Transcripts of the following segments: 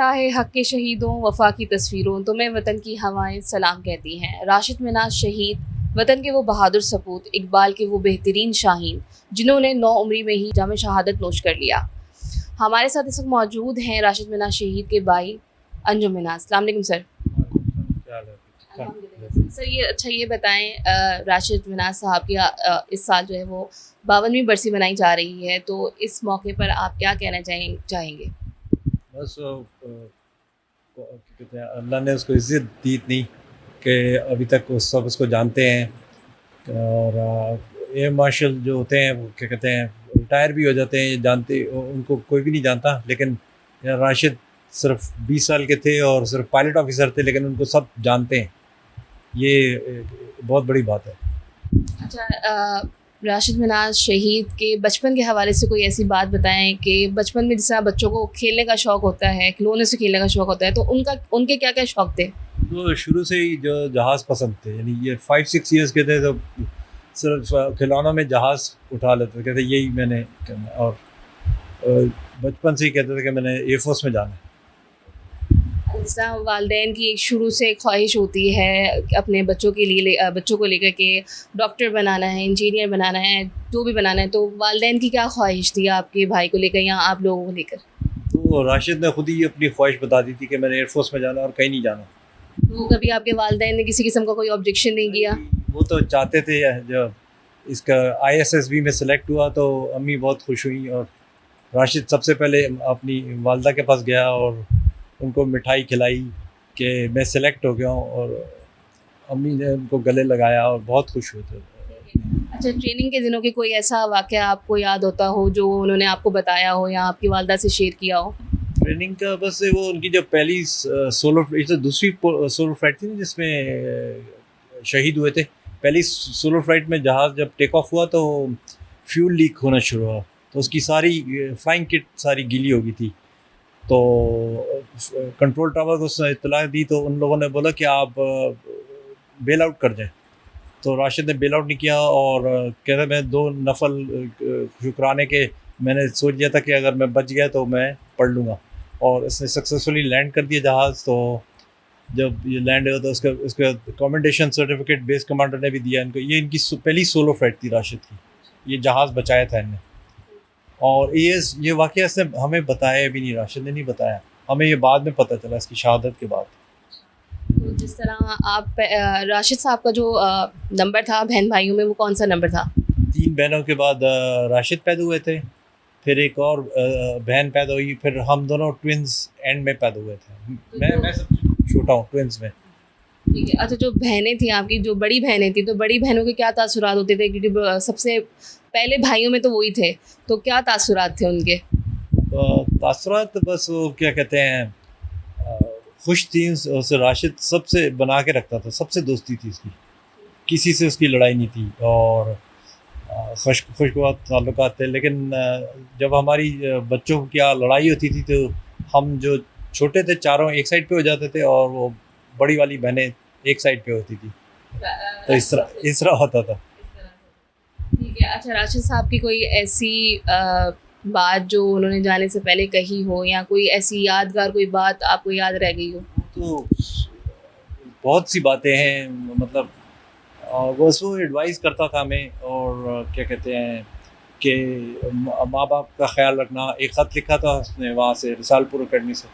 राह हक के शहीदों वफा की तस्वीरों तुम्हें वतन की हवाएं सलाम कहती हैं। राशिद मिनाज शहीद, वतन के वो बहादुर सपूत, इकबाल के वो बेहतरीन शाहीन जिन्होंने 9 उम्री में ही जाम शहादत नोश कर लिया। हमारे साथ इस वक्त मौजूद हैं राशिद मिनाज शहीद के भाई अंजुम मिनाज। अस्सलाम वालेकुम सर। सर ये बताएं, राशिद मिनाज साहब की इस साल जो है वो 52वीं बरसी मनाई जा रही है, तो इस मौके पर आप क्या कहना चाहेंगे? बस कहते हैं अल्लाह ने उसको इज़्ज़त दी इतनी कि अभी तक वो सब उसको जानते हैं। और एयर मार्शल जो होते हैं वो क्या कहते हैं रिटायर भी हो जाते हैं, जानते उनको कोई भी नहीं जानता। लेकिन यार राशिद सिर्फ 20 साल के थे और सिर्फ पायलट ऑफिसर थे, लेकिन उनको सब जानते हैं। ये बहुत बड़ी बात है। अच्छा, राशिद मिनाज शहीद के बचपन के हवाले से कोई ऐसी बात बताएं कि बचपन में जिस तरह बच्चों को खेलने का शौक़ होता है, खिलौने से खेलने का शौक़ होता है, तो उनके क्या क्या शौक़ थे? तो शुरू से ही जो जहाज़ पसंद थे, यानी ये 5-6 ईयर्स के थे तो सिर्फ खिलौनों में जहाज़ उठा लेते, कहते यही मैंने करना। और बचपन से ही कहते थे कि मैंने एयरफोर्स में जाना है। जैसा वालिदैन की एक शुरू से ख्वाहिश होती है अपने बच्चों के लिए, बच्चों को लेकर के डॉक्टर बनाना है, इंजीनियर बनाना है, जो भी बनाना है, तो वालिदैन की क्या ख्वाहिश थी आपके भाई को लेकर या आप लोगों को लेकर? तो राशिद ने खुद ही अपनी ख्वाहिश बता दी थी कि मैंने एयरफोर्स में जाना और कहीं नहीं जाना। तो कभी आपके वालिदैन ने किसी किस्म का कोई ऑब्जेक्शन नहीं किया? वो तो चाहते थे। जब इसका ISSB में सेलेक्ट हुआ तो अम्मी बहुत खुश हुई और राशिद सबसे पहले अपनी वालदा के पास गया और उनको मिठाई खिलाई कि मैं सेलेक्ट हो गया हूँ। और अम्मी ने उनको गले लगाया और बहुत खुश हुए थे। अच्छा, ट्रेनिंग के दिनों के कोई ऐसा वाक़या आपको याद होता हो जो उन्होंने आपको बताया हो या आपकी वालदा से शेयर किया हो? ट्रेनिंग का बस वो उनकी जब पहली दूसरी सोलो फ्लाइट थी ना जिसमें शहीद हुए थे। पहली सोलो फ्लाइट में जहाज़ जब टेक ऑफ हुआ तो फ्यूल लीक होना शुरू हुआ, तो उसकी सारी फ्लाइंग किट सारी गीली हो गई थी। तो कंट्रोल टावर को उसने इत्तला दी तो उन लोगों ने बोला कि आप बेल आउट कर जाएं। तो राशिद ने बेल आउट नहीं किया और कहते मैं 2 नफल शुक्राने के मैंने सोच लिया था कि अगर मैं बच गया तो मैं पढ़ लूँगा। और इसने सक्सेसफुली लैंड कर दिया जहाज़। तो जब ये लैंड हुआ तो उसका कमेंडेशन सर्टिफिकेट बेस कमांडर ने भी दिया इनको। ये इनकी पहली सोलो फ्लाइट थी राशिद की, ये जहाज़ बचाया था इनने। और ये वाक़या इसने हमें बताया भी नहीं, राशिद ने नहीं बताया हमें, ये बाद में पता चला इसकी शहादत के बाद। तो जिस तरह आप राशिद साहब का जो नंबर था बहन भाइयों में, वो कौन सा नंबर था? 3 बहनों के बाद राशिद पैदा हुए थे, फिर एक और बहन पैदा हुई, फिर हम दोनों ट्विंस एंड में पैदा हुए थे। मैं सबसे छोटा हूँ ट्विंस में। ठीक है। अच्छा, जो बहनें थी आपकी, जो बड़ी बहनें थी, तो बड़ी बहनों के क्या तासुरात होते थे? क्योंकि सबसे पहले भाइयों में तो वही थे, तो क्या तासुरात थे उनके? तासुरात बस वो क्या कहते हैं खुश थी उससे। राशिद सबसे बना के रखता था, सबसे दोस्ती थी उसकी, किसी से उसकी लड़ाई नहीं थी और खुशगवार ताल्लुकात थे। लेकिन जब हमारी बच्चों की लड़ाई होती थी तो हम जो छोटे थे चारों एक साइड पे हो जाते थे और वो बड़ी वाली बहनें एक साइड पे होती थी। तो इस तरह होता था। ठीक है। अच्छा, राशिद साहब की कोई ऐसी बात जो उन्होंने जाने से पहले कही हो या कोई ऐसी यादगार कोई बात आपको याद रह गई हो? तो बहुत सी बातें हैं, मतलब बस वो एडवाइस करता था हमें। और क्या कहते हैं कि माँ बाप का ख्याल रखना। एक ख़त लिखा था उसने वहाँ से रिसालपुर अकेडमी से,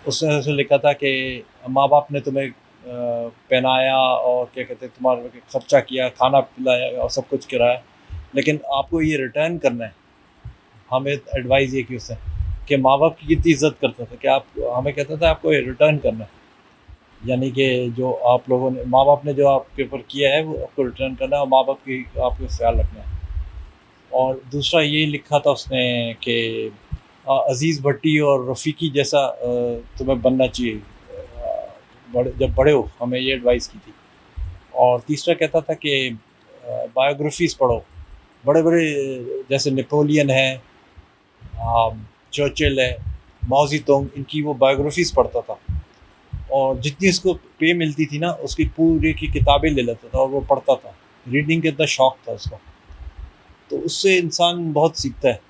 उसने लिखा था कि माँ बाप ने तुम्हें पहनाया और क्या कहते हैं तुम्हारा खर्चा किया, खाना पिलाया और सब कुछ कराया, लेकिन आपको ये रिटर्न करना है। हमें एडवाइस ये की उसने कि माँ बाप की कितनी इज़्ज़त करता था कि आप हमें कहता था आपको ये रिटर्न करना है, यानी कि जो आप लोगों ने माँ बाप ने जो आपके ऊपर किया है वो आपको रिटर्न करना है और माँ बाप की आपको ख्याल रखना है। और दूसरा ये लिखा था उसने कि अज़ीज़ भट्टी और रफ़ीकी जैसा तुम्हें बनना चाहिए जब बड़े हो, हमें ये एडवाइस की थी। और तीसरा कहता था कि बायोग्राफीज़ पढ़ो, बड़े बड़े जैसे नेपोलियन है, चर्चिल है, माओ ज़ेडुंग, इनकी वो बायोग्राफीज़ पढ़ता था। और जितनी उसको पे मिलती थी ना उसकी पूरी की किताबें ले लेता था और वो पढ़ता था। रीडिंग का इतना शौक़ था उसको। तो उससे इंसान बहुत सीखता है।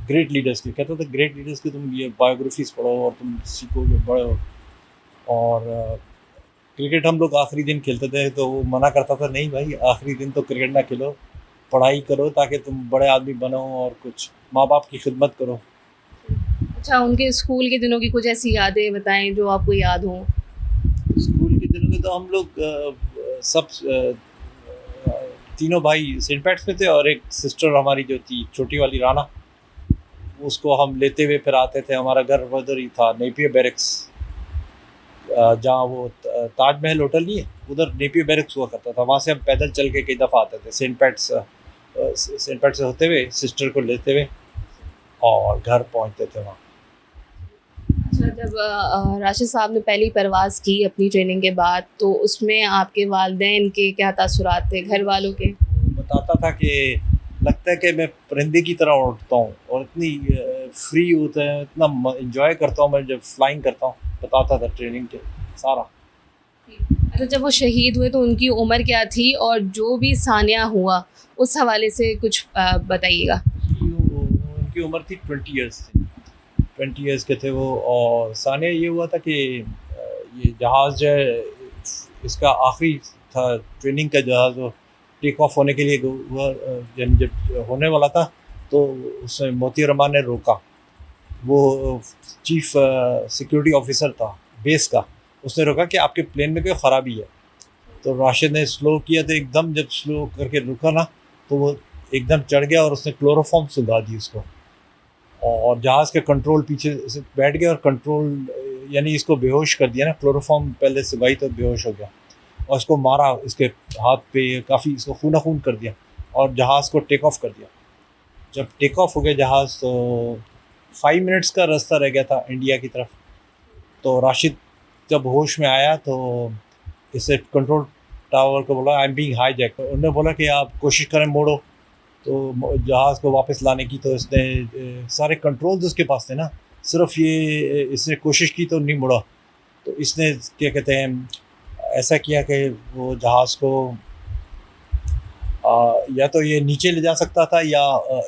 ग्रेट लीडर्स की, कहता था ग्रेट लीडर्स की तुम ये बायोग्राफीज पढ़ो और तुम सीखोगे बढ़ो। और क्रिकेट हम लोग आखिरी दिन खेलते थे तो वो मना करता था, नहीं भाई आखिरी दिन तो क्रिकेट ना खेलो, पढ़ाई करो ताकि तुम बड़े आदमी बनो और कुछ माँ बाप की खिदमत करो। अच्छा, उनके स्कूल के दिनों की कुछ ऐसी यादें बताएं जो आपको याद हों। स्कूल के दिनों में तो हम लोग सब तीनों भाई सेंट पैट्स में थे और एक सिस्टर हमारी जो थी छोटी वाली राना, उसको हम लेते हुए फिर आते थे। हमारा घर उधर ही था, नेपियर बैरक्स, जहाँ वो ताजमहल होटल नहीं है उधर नेपियर बैरक्स हुआ करता था। वहाँ से हम पैदल चल के कई दफ़ा आते थे सेंट पैट्स से होते हुए सिस्टर को लेते हुए और घर पहुँचते थे वहाँ। अच्छा, जब राशिद साहब ने पहली परवाज़ की अपनी ट्रेनिंग के बाद, तो उसमें आपके वालिदैन के क्या तासुरात थे, घर वालों के? वो बताता था कि लगता है कि मैं परिंदे की तरह उड़ता हूँ और इतनी फ्री होता है, इतना इंजॉय करता हूँ मैं जब फ्लाइंग करता हूँ। बताता था ट्रेनिंग के सारा। अच्छा, जब वो शहीद हुए तो उनकी उम्र क्या थी, और जो भी सानिया हुआ उस हवाले से कुछ बताइएगा। उनकी उम्र थी 20 ईयर्स थी, 20 ईयर्स के थे वो। और सानिया ये हुआ था कि ये जहाज़ जो है इसका आखिरी था ट्रेनिंग का जहाज़, वो टेक ऑफ होने के लिए हुआ, यानी जब होने वाला था तो उसमें मोती रहमान ने रोका। वो चीफ सिक्योरिटी ऑफिसर था बेस का, उसने रोका कि आपके प्लेन में कोई ख़राबी है। तो राशिद ने स्लो किया, तो एकदम जब स्लो करके रुका ना तो वो एकदम चढ़ गया और उसने क्लोरोफॉर्म सुलगा दी उसको, और जहाज़ के कंट्रोल पीछे से बैठ गया और कंट्रोल यानी इसको बेहोश कर दिया ना, क्लोरोफॉर्म पहले से भाई तो बेहोश हो गया और इसको मारा, इसके हाथ पे काफ़ी इसको खूना खून कर दिया और जहाज़ को टेक ऑफ कर दिया। जब टेक ऑफ हो गया जहाज़ तो 5 मिनट्स का रास्ता रह गया था इंडिया की तरफ। तो राशिद जब होश में आया तो इसे कंट्रोल टावर को बोला आई एम बीइंग हाईजैक। उन्होंने बोला कि आप कोशिश करें मोड़ो तो जहाज़ को वापस लाने की। तो इसने सारे कंट्रोल्स उसके पास थे ना, सिर्फ ये इसने कोशिश की तो नहीं मुड़ा। तो इसने क्या कहते हैं ऐसा किया कि वो जहाज़ को या तो ये नीचे ले जा सकता था या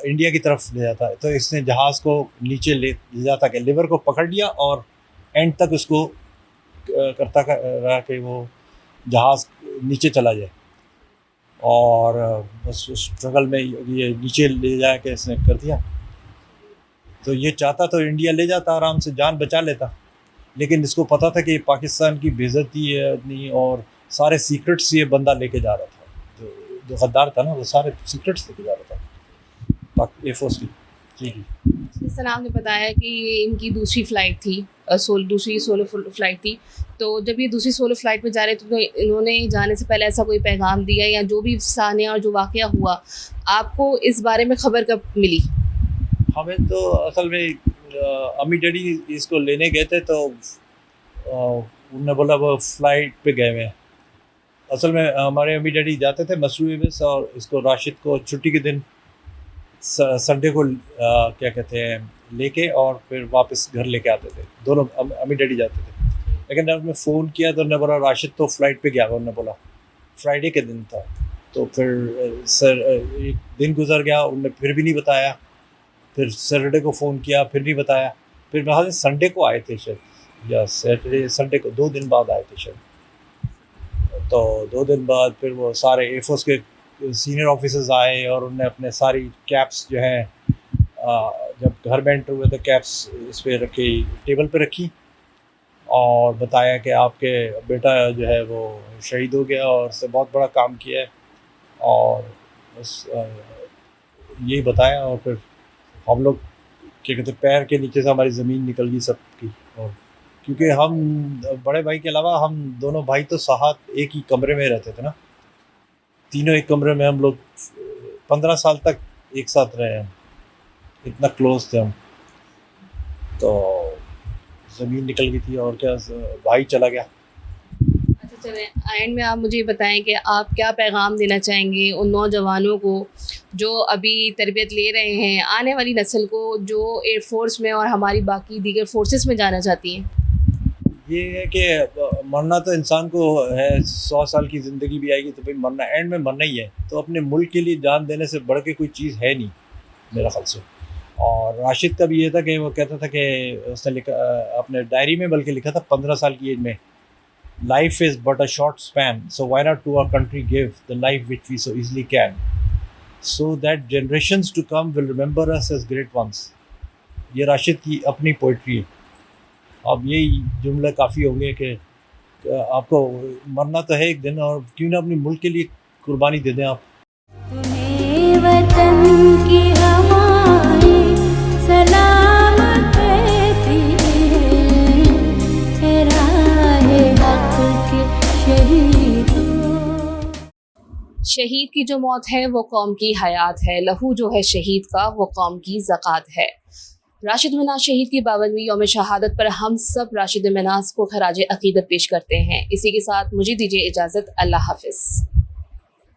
इंडिया की तरफ ले जाता। तो इसने जहाज़ को नीचे ले जाता के लिवर को पकड़ लिया और एंड तक उसको करता रहा कि वो जहाज़ नीचे चला जाए। और बस उस स्ट्रगल में ये नीचे ले जा के इसने कर दिया। तो ये चाहता तो इंडिया ले जाता, आराम से जान बचा लेता, लेकिन इसको पता था कि पाकिस्तान की बेइज्जती है इतनी और सारे सीक्रेट्स ये बंदा लेके जा रहा था। जो गद्दार था ना वो सारे सीक्रेट्स लेके जा रहा था एयरफोर्स की। जी जी। जिस तरह आपने बताया कि ये इनकी दूसरी फ़्लाइट थी, दूसरी सोलो फ्लाइट थी, तो जब ये दूसरी सोलो फ्लाइट पे जा रहे थे तो इन्होंने जाने से पहले ऐसा कोई पैगाम दिया, या जो भी सानिया और जो वाक़या हुआ आपको इस बारे में खबर कब मिली? हमें तो असल में अम्मी डैडी इसको लेने गए थे तो उन्होंने बोला वो फ्लाइट पे गए हुए हैं। असल में हमारे अम्मी डैडी जाते थे मसरूई में, और इसको राशिद को छुट्टी के दिन संडे को क्या कहते हैं लेके और फिर वापस घर लेके आते थे। दोनों अम्मी डैडी जाते थे। लेकिन जब मैं फ़ोन किया तो उन्होंने बोला राशिद तो फ़्लाइट पे गया। उन्होंने बोला फ्राइडे के दिन था। तो फिर सर एक दिन गुजर गया, उन्होंने फिर भी नहीं बताया। फिर सैटरडे को फ़ोन किया, फिर नहीं बताया। फिर मैं हाँ संडे को आए थे शायद, या सैटरडे संडे को 2 दिन बाद आए थे शायद। तो 2 दिन बाद फिर वो सारे एयरफोर्स के सीनियर ऑफिसर्स आए और उन्होंने अपने सारी कैप्स जो हैं जब घर में एंटर हुए तो कैप्स इस पर रखी, टेबल पे रखी और बताया कि आपके बेटा जो है वो शहीद हो गया और उससे बहुत बड़ा काम किया है। और बस यही बताया। और फिर हम लोग क्या कहते पैर के नीचे से हमारी ज़मीन निकल गई सबकी। और क्योंकि हम बड़े भाई के अलावा हम दोनों भाई तो साथ एक ही कमरे में रहते थे ना, तीनों एक कमरे में। हम लोग 15 साल तक एक साथ रहे हैं, इतना क्लोज थे हम। तो ज़मीन निकल गई थी और क्या, भाई चला गया। अच्छा, चलें एंड में आप मुझे बताएं कि आप क्या पैगाम देना चाहेंगे उन नौजवानों को जो अभी तरबियत ले रहे हैं, आने वाली नस्ल को जो एयरफोर्स में और हमारी बाकी दीगर फोर्सेस में जाना चाहती हैं? ये है कि मरना तो इंसान को है, 100 साल की ज़िंदगी भी आएगी तो भाई मरना, एंड में मरना ही है। तो अपने मुल्क के लिए जान देने से बढ़ के कोई चीज़ है नहीं मेरा ख्याल से। और राशिद का भी ये था कि वो कहता था कि उसने लिखा अपने डायरी में बल्कि लिखा था 15 साल की एज में, life is but a short span, so why not to our country give the life which we so easily can, so that generations to come will remember us as great ones. ये राशिद की अपनी poetry है। अब यही जुमले काफ़ी होंगे कि आपको मरना तो है एक दिन, और क्यों ना अपने मुल्क के लिए कुर्बानी दे दें आप। तुम्हें वतन की हवाएं सलाम कहती है, राहे हक के शहीदों। शहीद की जो मौत है वो कौम की हयात है, लहू जो है शहीद का वो कौम की ज़कात है। राशिद मिनाज शहीद की 52वीं यौम शहादत पर हम सब राशिद मिनाज को खराज अकीदत पेश करते हैं। इसी के साथ मुझे दीजिए इजाज़त। अल्लाह हाफिज़।